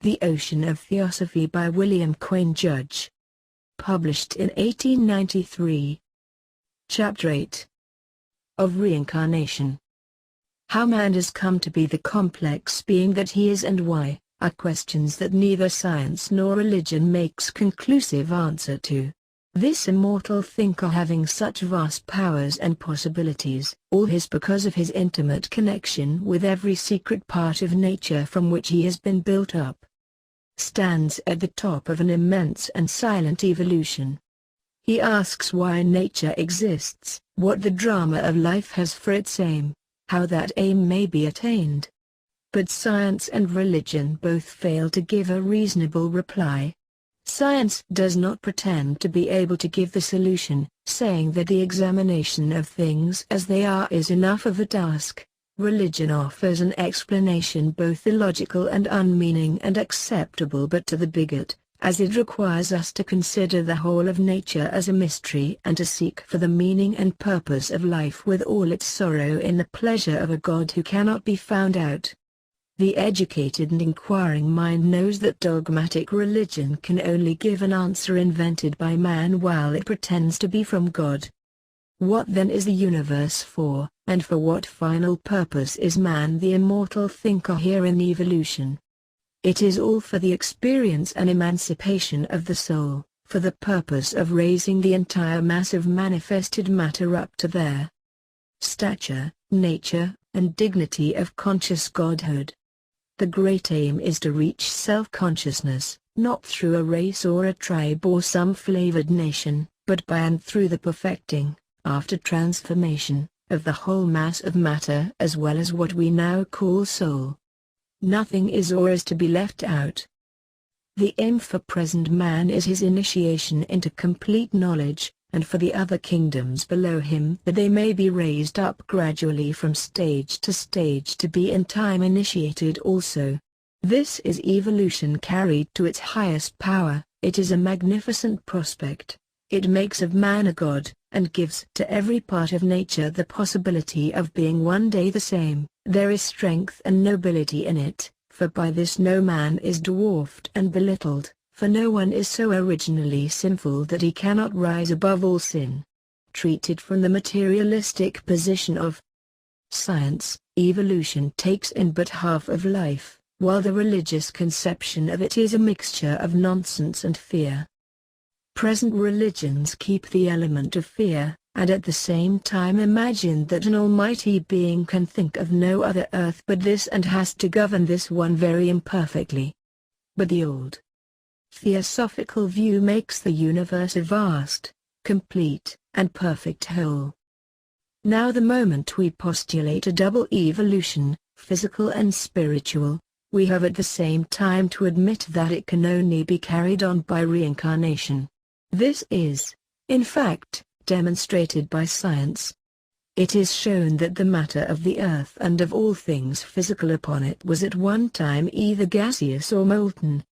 The Ocean of Theosophy by William Quan Judge. Published in 1893. Chapter 8. Of Reincarnation. How man has come to be the complex being that he is and why, are questions that neither science nor religion makes conclusive answer to. This immortal thinker, having such vast powers and possibilities, all his because of his intimate connection with every secret part of nature from which he has been built up, stands at the top of an immense and silent evolution. He asks why nature exists, what the drama of life has for its aim, how that aim may be attained. But science and religion both fail to give a reasonable reply. Science does not pretend to be able to give the solution, saying that the examination of things as they are is enough of a task. Religion offers an explanation both illogical and unmeaning and acceptable but to the bigot, as it requires us to consider the whole of nature as a mystery and to seek for the meaning and purpose of life with all its sorrow in the pleasure of a God who cannot be found out. The educated and inquiring mind knows that dogmatic religion can only give an answer invented by man while it pretends to be from God. What then is the universe for, and for what final purpose is man the immortal thinker here in evolution? It is all for the experience and emancipation of the soul, for the purpose of raising the entire mass of manifested matter up to their stature, nature, and dignity of conscious godhood. The great aim is to reach self-consciousness, not through a race or a tribe or some flavored nation, but by and through the perfecting, after transformation, of the whole mass of matter as well as what we now call soul. Nothing is or is to be left out. The aim for present man is his initiation into complete knowledge, and for the other kingdoms below him that they may be raised up gradually from stage to stage to be in time initiated also. This is evolution carried to its highest power. It is a magnificent prospect. It makes of man a god, and gives to every part of nature the possibility of being one day the same. There is strength and nobility in it, for by this no man is dwarfed and belittled, for no one is so originally sinful that he cannot rise above all sin. Treated from the materialistic position of science, evolution takes in but half of life, while the religious conception of it is a mixture of nonsense and fear. Present religions keep the element of fear, and at the same time imagine that an almighty being can think of no other earth but this and has to govern this one very imperfectly. But the old theosophical view makes the universe a vast, complete, and perfect whole. Now the moment we postulate a double evolution, physical and spiritual, we have at the same time to admit that it can only be carried on by reincarnation. This is, in fact, demonstrated by science. It is shown that the matter of the earth and of all things physical upon it was at one time either gaseous or molten.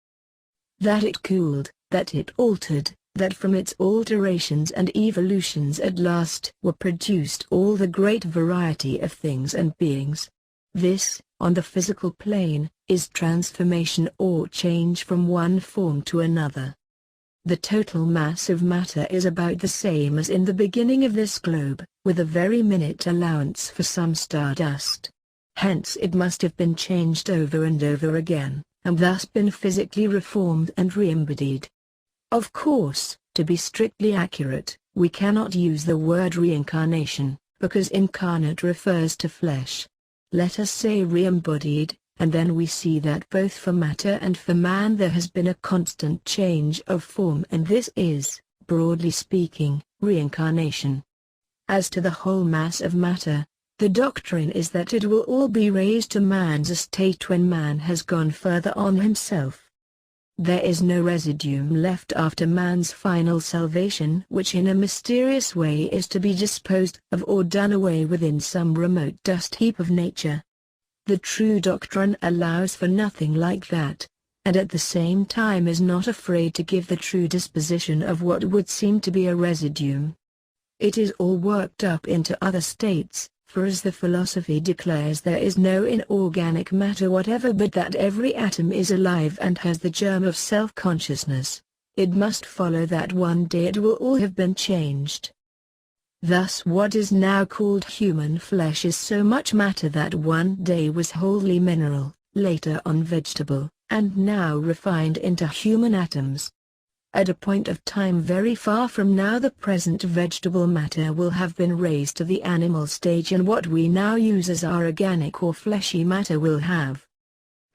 That it cooled, that it altered, that from its alterations and evolutions at last were produced all the great variety of things and beings. This, on the physical plane, is transformation or change from one form to another. The total mass of matter is about the same as in the beginning of this globe, with a very minute allowance for some stardust. Hence it must have been changed over and over again, and thus been physically reformed and re-embodied. Of course, to be strictly accurate, we cannot use the word reincarnation, because incarnate refers to flesh. Let us say re-embodied, and then we see that both for matter and for man there has been a constant change of form, and this is, broadly speaking, reincarnation. As to the whole mass of matter, the doctrine is that it will all be raised to man's estate when man has gone further on himself. There is no residuum left after man's final salvation which in a mysterious way is to be disposed of or done away with in some remote dust heap of nature. The true doctrine allows for nothing like that, and at the same time is not afraid to give the true disposition of what would seem to be a residuum. It is all worked up into other states, For as the philosophy declares there is no inorganic matter whatever but that every atom is alive and has the germ of self-consciousness, it must follow that one day it will all have been changed. Thus what is now called human flesh is so much matter that one day was wholly mineral, later on vegetable, and now refined into human atoms. At a point of time very far from now the present vegetable matter will have been raised to the animal stage, and what we now use as our organic or fleshy matter will have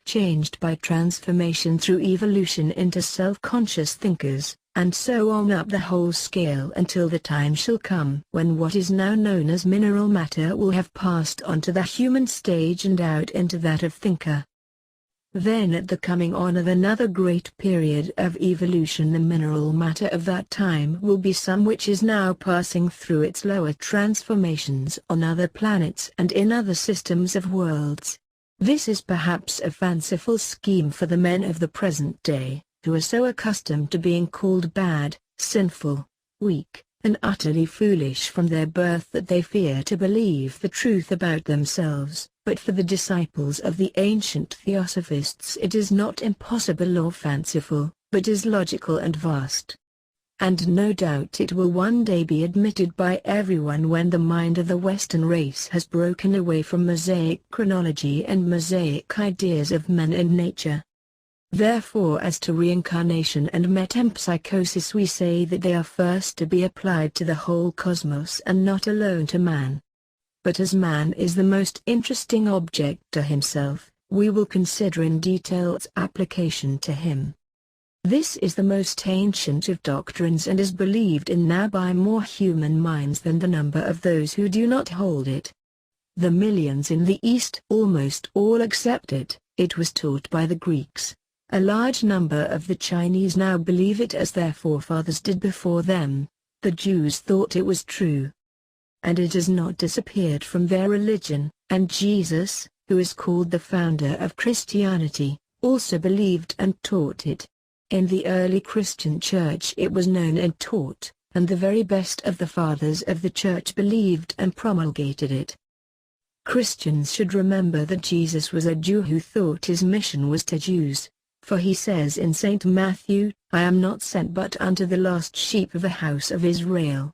changed by transformation through evolution into self-conscious thinkers, and so on up the whole scale until the time shall come when what is now known as mineral matter will have passed on to the human stage and out into that of thinker. Then at the coming on of another great period of evolution the mineral matter of that time will be some which is now passing through its lower transformations on other planets and in other systems of worlds. This is perhaps a fanciful scheme for the men of the present day, who are so accustomed to being called bad, sinful, weak, and utterly foolish from their birth that they fear to believe the truth about themselves. But for the disciples of the ancient Theosophists it is not impossible or fanciful, but is logical and vast. And no doubt it will one day be admitted by everyone when the mind of the Western race has broken away from Mosaic chronology and Mosaic ideas of men and nature. Therefore as to reincarnation and metempsychosis we say that they are first to be applied to the whole cosmos and not alone to man. But as man is the most interesting object to himself, we will consider in detail its application to him. This is the most ancient of doctrines and is believed in now by more human minds than the number of those who do not hold it. The millions in the East almost all accept it. It was taught by the Greeks. A large number of the Chinese now believe it as their forefathers did before them. The Jews thought it was true, and it has not disappeared from their religion, and Jesus, who is called the founder of Christianity, also believed and taught it. In the early Christian church it was known and taught, and the very best of the fathers of the church believed and promulgated it. Christians should remember that Jesus was a Jew who thought his mission was to Jews, for he says in St. Matthew, "I am not sent but unto the lost sheep of the house of Israel."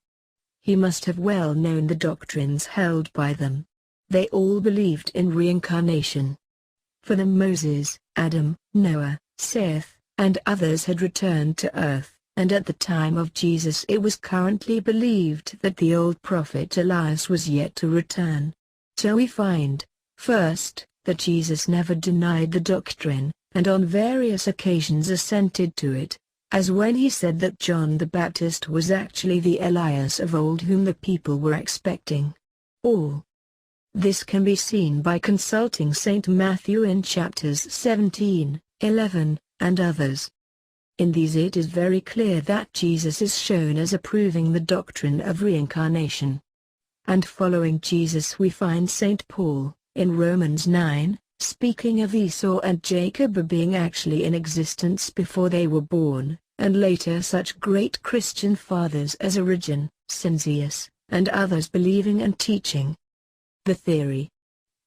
He must have well known the doctrines held by them. They all believed in reincarnation. For them Moses, Adam, Noah, Seth, and others had returned to earth, and at the time of Jesus it was currently believed that the old prophet Elias was yet to return. So we find, first, that Jesus never denied the doctrine, and on various occasions assented to it, as when he said that John the Baptist was actually the Elias of old whom the people were expecting. All this can be seen by consulting St. Matthew in chapters 17, 11, and others. In these it is very clear that Jesus is shown as approving the doctrine of reincarnation. And following Jesus we find St. Paul, in Romans 9, speaking of Esau and Jacob being actually in existence before they were born, and later such great Christian fathers as Origen, Cynthius, and others believing and teaching the theory.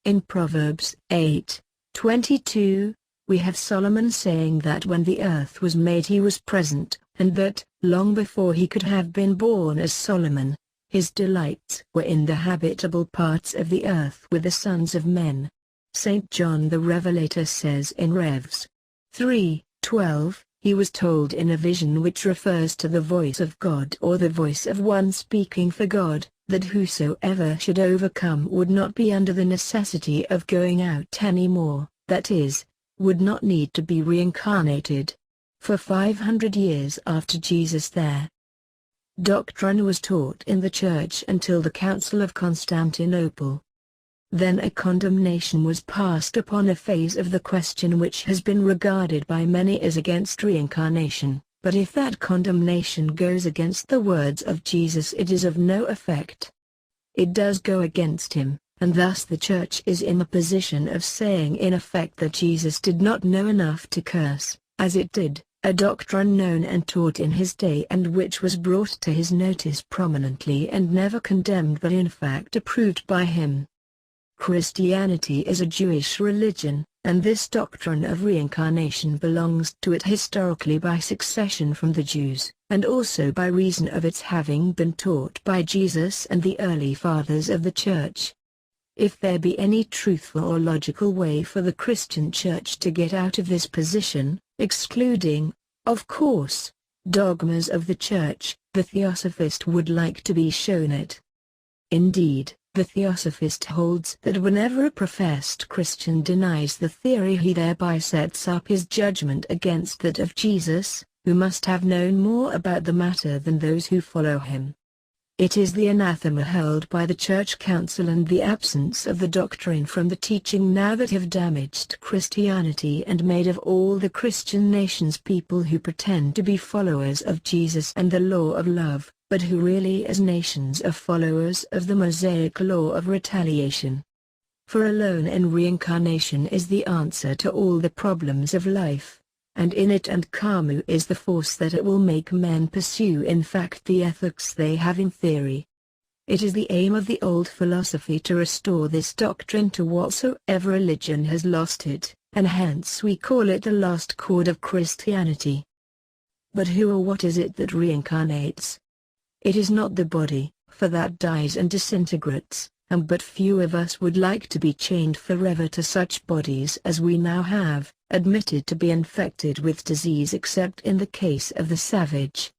In Proverbs 8:22, we have Solomon saying that when the earth was made he was present, and that, long before he could have been born as Solomon, his delights were in the habitable parts of the earth with the sons of men. St. John the Revelator says in Revs 3:12, he was told in a vision which refers to the voice of God or the voice of one speaking for God, that whosoever should overcome would not be under the necessity of going out any more, that is, would not need to be reincarnated. For 500 years after Jesus their doctrine was taught in the Church until the Council of Constantinople. Then a condemnation was passed upon a phase of the question which has been regarded by many as against reincarnation, but if that condemnation goes against the words of Jesus it is of no effect. It does go against him, and thus the Church is in the position of saying in effect that Jesus did not know enough to curse, as it did, a doctrine known and taught in his day and which was brought to his notice prominently and never condemned but in fact approved by him. Christianity is a Jewish religion, and this doctrine of reincarnation belongs to it historically by succession from the Jews, and also by reason of its having been taught by Jesus and the early fathers of the Church. If there be any truthful or logical way for the Christian Church to get out of this position, excluding, of course, dogmas of the Church, the Theosophist would like to be shown it. Indeed, the Theosophist holds that whenever a professed Christian denies the theory, he thereby sets up his judgment against that of Jesus, who must have known more about the matter than those who follow him. It is the anathema hurled by the Church Council and the absence of the doctrine from the teaching now that have damaged Christianity and made of all the Christian nations people who pretend to be followers of Jesus and the law of love, but who really as nations are followers of the Mosaic law of retaliation. For alone in reincarnation is the answer to all the problems of life, and in it and karma is the force that it will make men pursue in fact the ethics they have in theory. It is the aim of the old philosophy to restore this doctrine to whatsoever religion has lost it, and hence we call it the lost chord of Christianity. But who or what is it that reincarnates? It is not the body, for that dies and disintegrates, and but few of us would like to be chained forever to such bodies as we now have, admitted to be infected with disease except in the case of the savage.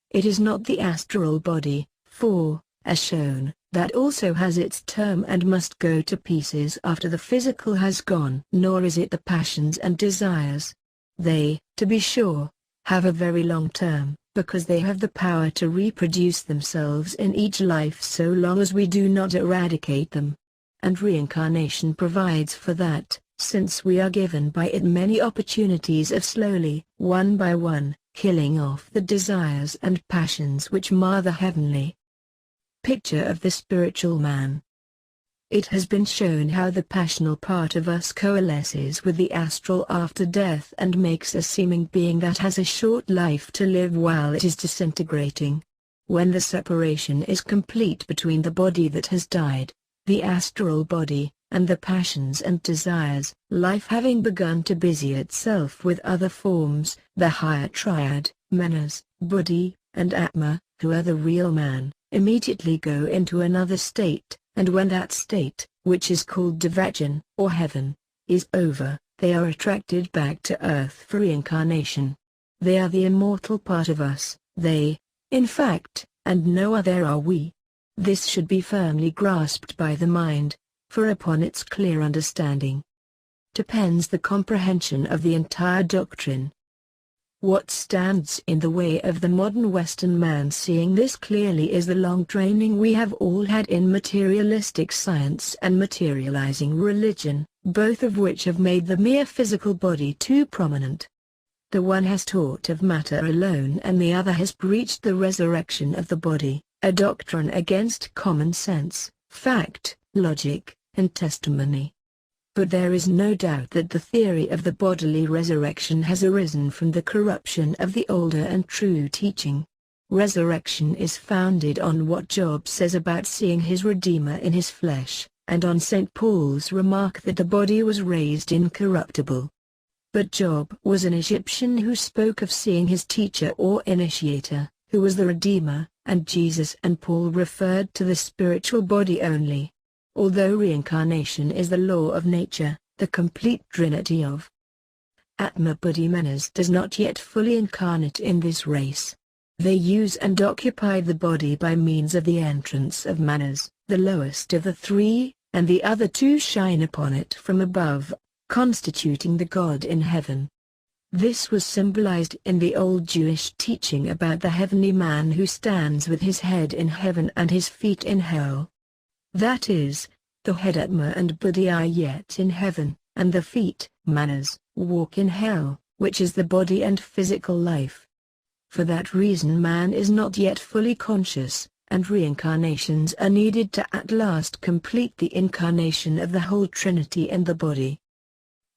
It is not the astral body, for, as shown, that also has its term and must go to pieces after the physical has gone. Nor is it the passions and desires. They, to be sure, have a very long term, because they have the power to reproduce themselves in each life so long as we do not eradicate them. And reincarnation provides for that, since we are given by it many opportunities of slowly, one by one, killing off the desires and passions which mar the heavenly picture of the spiritual man. It has been shown how the passional part of us coalesces with the astral after death and makes a seeming being that has a short life to live while it is disintegrating. When the separation is complete between the body that has died, the astral body, and the passions and desires, life having begun to busy itself with other forms, the higher triad, manas, buddhi, and atma, who are the real man, immediately go into another state, and when that state, which is called Devachan, or heaven, is over, they are attracted back to earth for reincarnation. They are the immortal part of us, they, in fact, and no other are we. This should be firmly grasped by the mind, for upon its clear understanding depends the comprehension of the entire doctrine. What stands in the way of the modern Western man seeing this clearly is the long training we have all had in materialistic science and materializing religion, both of which have made the mere physical body too prominent. The one has taught of matter alone and the other has preached the resurrection of the body, a doctrine against common sense, fact, logic, and testimony. But there is no doubt that the theory of the bodily resurrection has arisen from the corruption of the older and true teaching. Resurrection is founded on what Job says about seeing his Redeemer in his flesh, and on St. Paul's remark that the body was raised incorruptible. But Job was an Egyptian who spoke of seeing his teacher or initiator, who was the Redeemer, and Jesus and Paul referred to the spiritual body only. Although reincarnation is the law of nature, the complete trinity of Atma Buddhi Manas does not yet fully incarnate in this race. They use and occupy the body by means of the entrance of Manas, the lowest of the three, and the other two shine upon it from above, constituting the God in heaven. This was symbolized in the old Jewish teaching about the heavenly man who stands with his head in heaven and his feet in hell. That is, the head Atma and Buddhi are yet in heaven, and the feet, Manas, walk in hell, which is the body and physical life. For that reason man is not yet fully conscious, and reincarnations are needed to at last complete the incarnation of the whole Trinity in the body.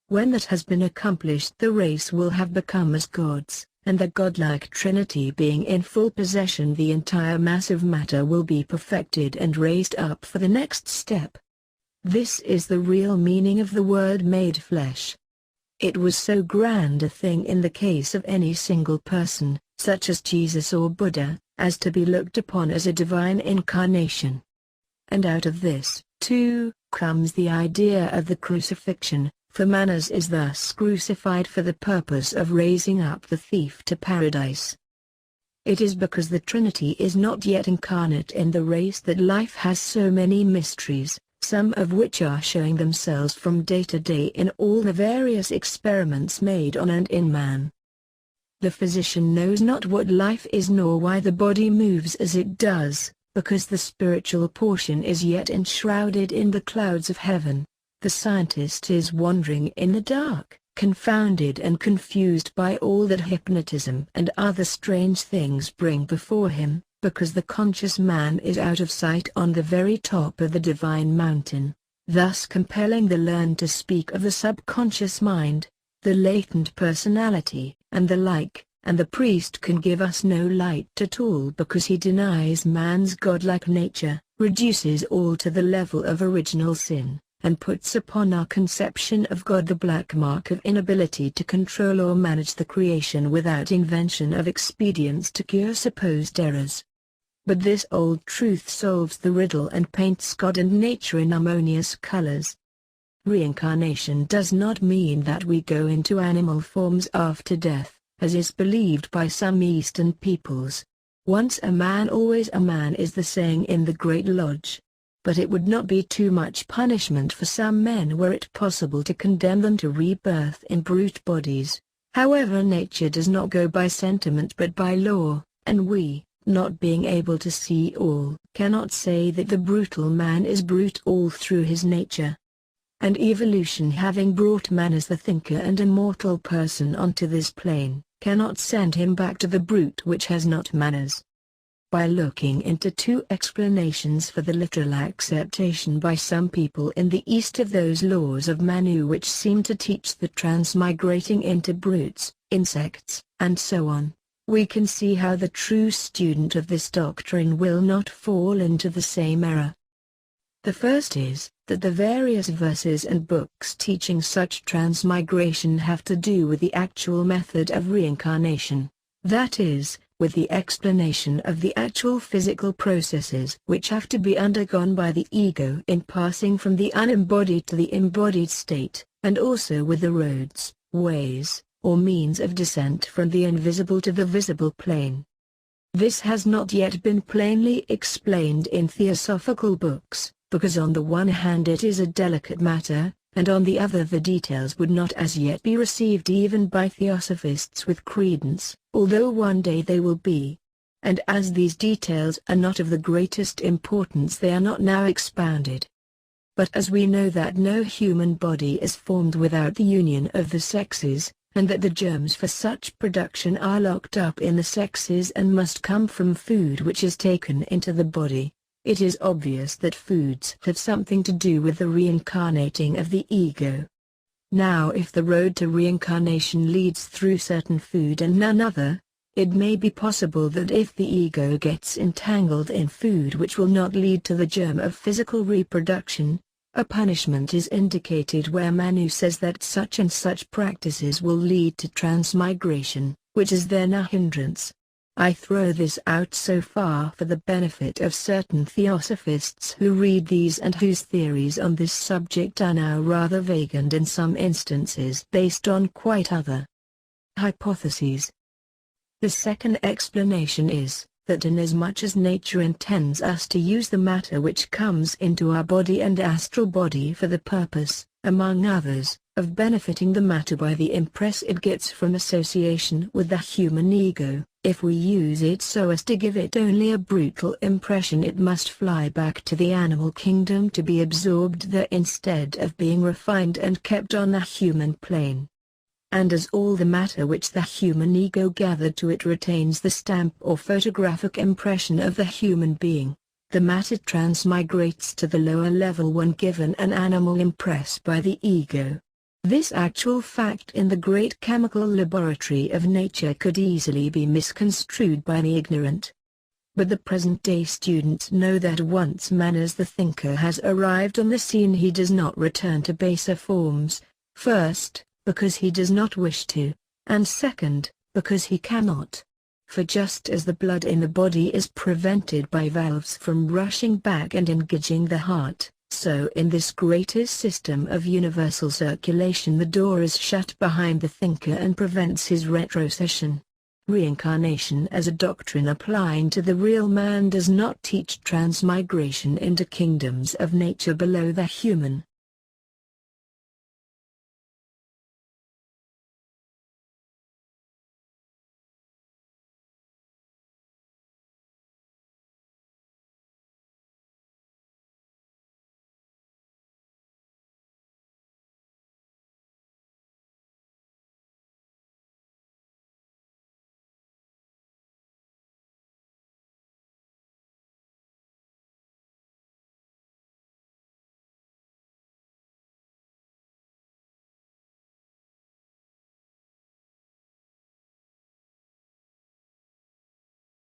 When that has been accomplished, the race will have become as gods, and the godlike Trinity being in full possession, the entire mass of matter will be perfected and raised up for the next step. This is the real meaning of the word made flesh. It was so grand a thing in the case of any single person, such as Jesus or Buddha, as to be looked upon as a divine incarnation. And out of this, too, comes the idea of the crucifixion, for man is thus crucified for the purpose of raising up the thief to paradise. It is because the Trinity is not yet incarnate in the race that life has so many mysteries, some of which are showing themselves from day to day in all the various experiments made on and in man. The physician knows not what life is nor why the body moves as it does, because the spiritual portion is yet enshrouded in the clouds of heaven. The scientist is wandering in the dark, confounded and confused by all that hypnotism and other strange things bring before him, because the conscious man is out of sight on the very top of the divine mountain, thus compelling the learned to speak of the subconscious mind, the latent personality, and the like, and the priest can give us no light at all because he denies man's godlike nature, reduces all to the level of original sin, and puts upon our conception of God the black mark of inability to control or manage the creation without invention of expedients to cure supposed errors. But this old truth solves the riddle and paints God and nature in harmonious colors. Reincarnation does not mean that we go into animal forms after death, as is believed by some Eastern peoples. Once a man always a man is the saying in the Great Lodge. But it would not be too much punishment for some men were it possible to condemn them to rebirth in brute bodies. However, nature does not go by sentiment but by law, and we, not being able to see all, cannot say that the brutal man is brute all through his nature. And evolution, having brought man as the thinker and immortal person onto this plane, cannot send him back to the brute which has not manners. By looking into two explanations for the literal acceptation by some people in the East of those laws of Manu which seem to teach the transmigrating into brutes, insects, and so on, we can see how the true student of this doctrine will not fall into the same error. The first is, that the various verses and books teaching such transmigration have to do with the actual method of reincarnation, that is, with the explanation of the actual physical processes which have to be undergone by the ego in passing from the unembodied to the embodied state, and also with the roads, ways, or means of descent from the invisible to the visible plane. This has not yet been plainly explained in theosophical books, because on the one hand it is a delicate matter, and on the other the details would not as yet be received even by theosophists with credence, although one day they will be. And as these details are not of the greatest importance, they are not now expounded. But as we know that no human body is formed without the union of the sexes, and that the germs for such production are locked up in the sexes and must come from food which is taken into the body, it is obvious that foods have something to do with the reincarnating of the ego. Now, if the road to reincarnation leads through certain food and none other, it may be possible that if the ego gets entangled in food which will not lead to the germ of physical reproduction, a punishment is indicated where Manu says that such and such practices will lead to transmigration, which is then a hindrance. I throw this out so far for the benefit of certain theosophists who read these and whose theories on this subject are now rather vague and in some instances based on quite other hypotheses. The second explanation is, that inasmuch as nature intends us to use the matter which comes into our body and astral body for the purpose, among others, of benefiting the matter by the impress it gets from association with the human ego, if we use it so as to give it only a brutal impression, it must fly back to the animal kingdom to be absorbed there instead of being refined and kept on the human plane. And as all the matter which the human ego gathered to it retains the stamp or photographic impression of the human being, the matter transmigrates to the lower level when given an animal impress by the ego. This actual fact in the great chemical laboratory of nature could easily be misconstrued by the ignorant. But the present-day students know that once man as the thinker has arrived on the scene, he does not return to baser forms, first, because he does not wish to, and second, because he cannot. For just as the blood in the body is prevented by valves from rushing back and engaging the heart, so in this greatest system of universal circulation the door is shut behind the thinker and prevents his retrocession. Reincarnation as a doctrine applying to the real man does not teach transmigration into kingdoms of nature below the human.